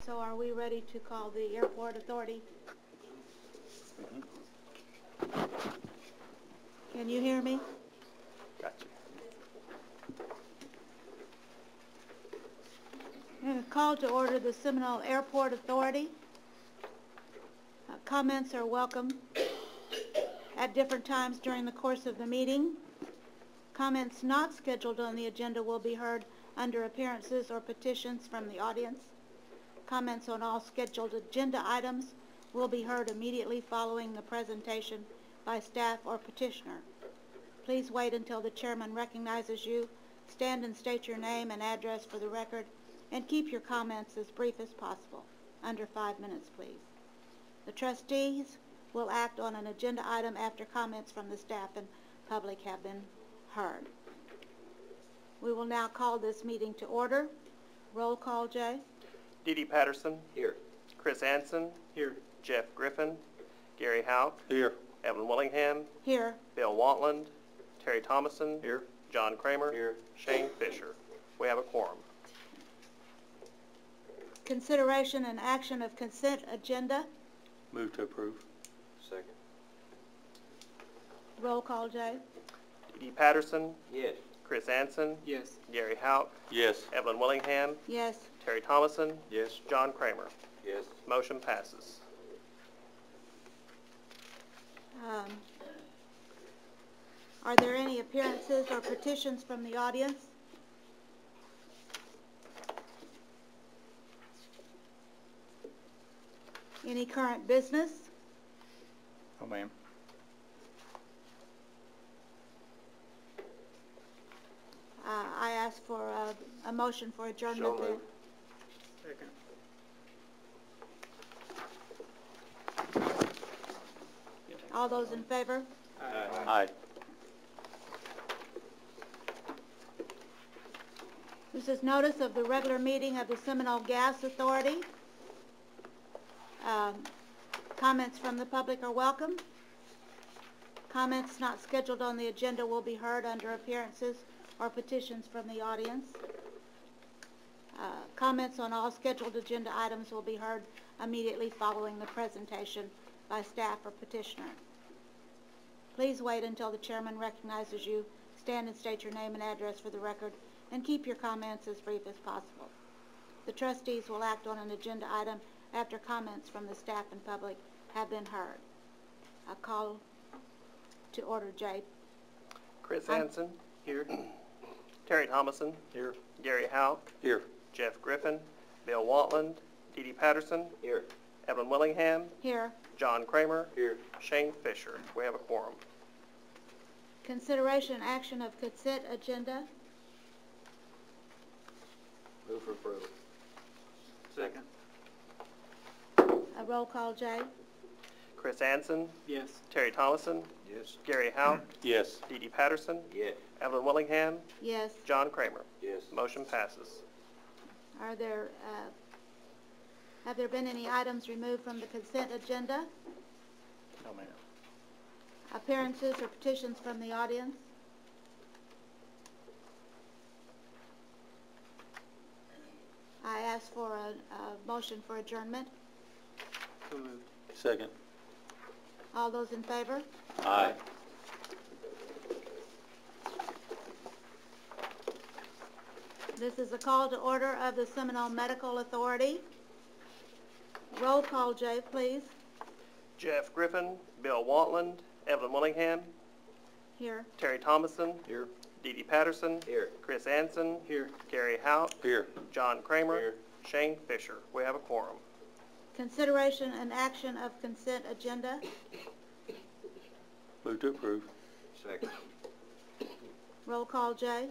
So are we ready to call the airport authority? Can you hear me? Gotcha. I'm going to call to order the Seminole Airport Authority. Comments are welcome at different times during the course of the meeting. Comments not scheduled on the agenda will be heard under appearances or petitions from the audience. Comments on all scheduled agenda items will be heard immediately following the presentation by staff or petitioner. Please wait until the chairman recognizes you. Stand and state your name and address for the record, and keep your comments as brief as possible. Under 5 minutes, please. The trustees will act on an agenda item after comments from the staff and public have been heard. We will now call this meeting to order. Roll call, Jay. Dee Patterson. Here. Chris Anson. Here. Jeff Griffin. Gary Houck. Here. Evelyn Willingham. Here. Bill Wantland. Terry Thomason. Here. John Kramer. Here. Shane Fisher. We have a quorum. Consideration and action of consent agenda. Move to approve. Second. Roll call, Jay. Dee Patterson. Yes. Chris Anson. Yes. Gary Houck. Yes. Evelyn Willingham. Yes. Terry Thomason. Yes. John Kramer. Yes. Motion passes. Are there any appearances or petitions from the audience? Any current business? Oh, ma'am. I ask for a motion for adjournment. So moved. Second. All those in favor? Aye. This is notice of the regular meeting of the Seminole Gas Authority. Comments from the public are welcome. Comments not scheduled on the agenda will be heard under appearances or petitions from the audience. Comments on all scheduled agenda items will be heard immediately following the presentation by staff or petitioner. Please wait until the chairman recognizes you. Stand and state your name and address for the record, and keep your comments as brief as possible. The trustees will act on an agenda item after comments from the staff and public have been heard. I call to order, Jay. Chris Anson. Here. Terry Thomason. Here. Gary Houck. Here. Jeff Griffin. Bill Wantland. Dee Patterson. Here. Evelyn Willingham. Here. John Kramer. Here. Shane Fisher. We have a quorum. Consideration and action of consent agenda. Move for approval. Second. A roll call, Jay. Chris Anson. Yes. Terry Thomason. Yes. Gary Houck. Yes. Dee Patterson. Yes. Evelyn Willingham. Yes. John Kramer. Yes. Motion passes. Are there, have there been any items removed from the consent agenda? No, ma'am. Appearances or petitions from the audience? I ask for a motion for adjournment. So moved. Second. All those in favor? Aye. This is a call to order of the Seminole Medical Authority. Roll call, Jay, please. Jeff Griffin. Bill Wantland. Evelyn Willingham. Here. Terry Thomason. Here. Dee Patterson. Here. Chris Anson. Here. Gary Houck. Here. John Kramer. Here. Shane Fisher. We have a quorum. Consideration and action of consent agenda. Move to approve. Second. Roll call, Jay.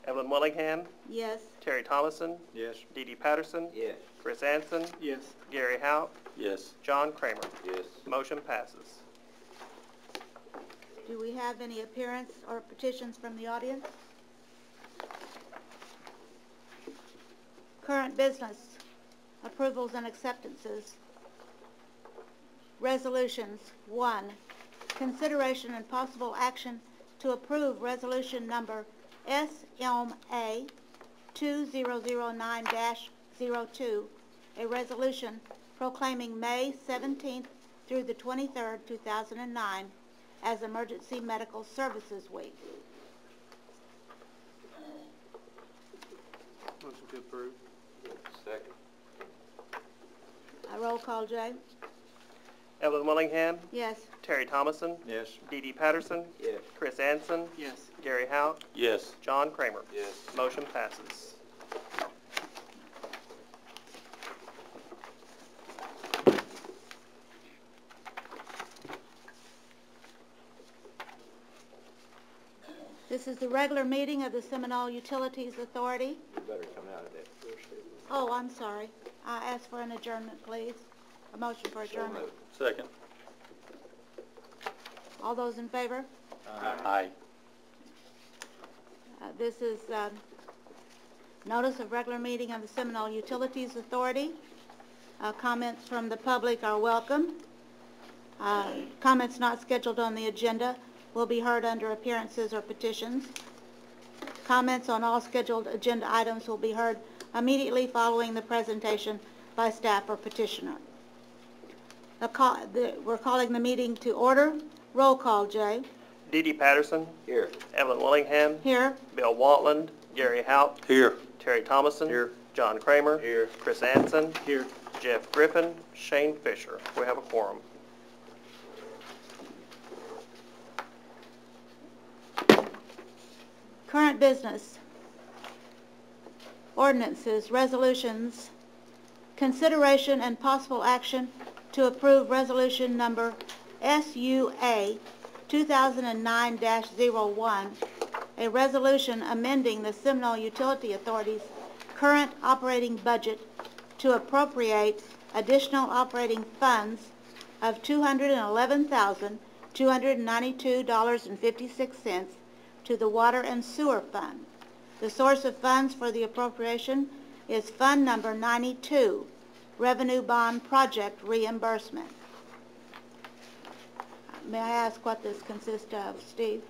Evelyn Willingham. Yes. Terry Thomason. Yes. Dee Patterson. Yes. Chris Anson. Yes. Gary Houck. Yes. John Kramer. Yes. Motion passes. Do we have any appearance or petitions from the audience? Current business, approvals and acceptances. Resolutions. 1. Consideration and possible action to approve resolution number SMA 2009-05 2009-02, a resolution proclaiming May 17th through the 23rd, 2009 as Emergency Medical Services Week. Motion to approve. Second. A roll call, Jay? Evelyn Willingham. Yes. Terry Thomason. Yes. Dee Dee Patterson. Yes. Chris Anson. Yes. Gary Howe. Yes. John Kramer. Yes. Motion passes. This is the regular meeting of the Seminole Utilities Authority. You better come out of that first. Oh, I'm sorry. I ask for an adjournment, please. A motion for adjournment. Second. All those in favor? Aye. This is notice of regular meeting of the Seminole Utilities Authority. Comments from the public are welcome. Comments not scheduled on the agenda will be heard under appearances or petitions. Comments on all scheduled agenda items will be heard immediately following the presentation by staff or petitioner. We're calling the meeting to order. Roll call, Jay. Dee Dee Patterson. Here. Evelyn Willingham. Here. Bill Wantland. Gary Howe. Here. Terry Thomason. Here. John Kramer. Here. Chris Anson. Here. Jeff Griffin. Shane Fisher. We have a quorum. Current business. Ordinances, resolutions, consideration and possible action to approve resolution number SUA 2009-01, a resolution amending the Seminole Utility Authority's current operating budget to appropriate additional operating funds of $211,292.56 to the Water and Sewer Fund. The source of funds for the appropriation is Fund Number 92, Revenue Bond Project Reimbursement. May I ask what this consists of, Steve?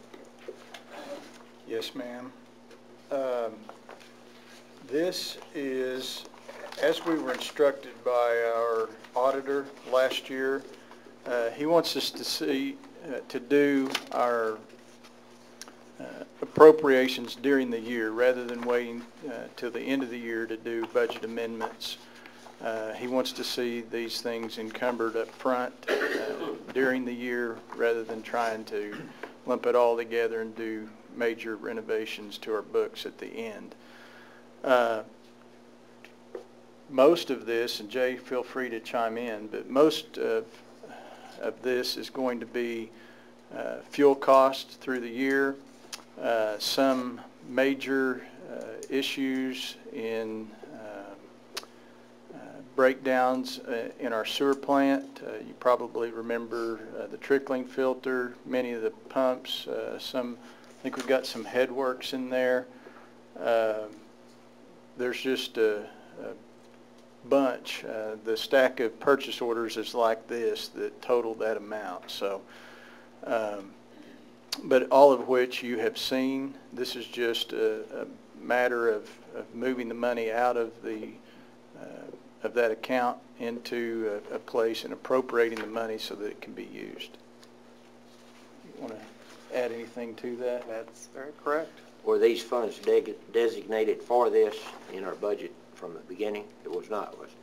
Yes, ma'am. This is, as we were instructed by our auditor last year, he wants us to do our appropriations during the year rather than waiting till the end of the year to do budget amendments. He wants to see these things encumbered up front during the year rather than trying to lump it all together and do major renovations to our books at the end. Most of this, and Jay, feel free to chime in, but most of this is going to be fuel costs through the year, some major issues in breakdowns in our sewer plant. You probably remember the trickling filter, many of the pumps, I think we've got some headworks in there. There's just a bunch. The stack of purchase orders is like this that total that amount. So, but all of which you have seen. This is just a matter of moving the money out of of that account into a place and appropriating the money so that it can be used. You want to add anything to that? That's very correct. Were these funds designated for this in our budget from the beginning? It was not, was it?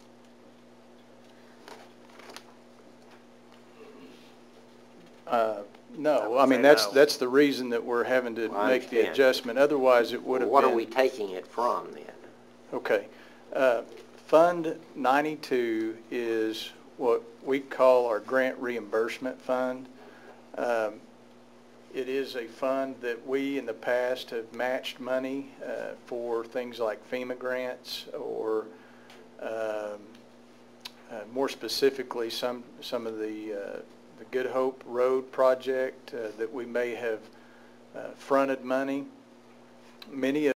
No, I mean that's the reason that we're having to make the adjustment. Otherwise, it would have been. What are we taking it from then? Okay, Fund 92 is what we call our grant reimbursement fund. It is a fund that we in the past have matched money for things like FEMA grants or more specifically some of the Good Hope Road project that we may have fronted money. Many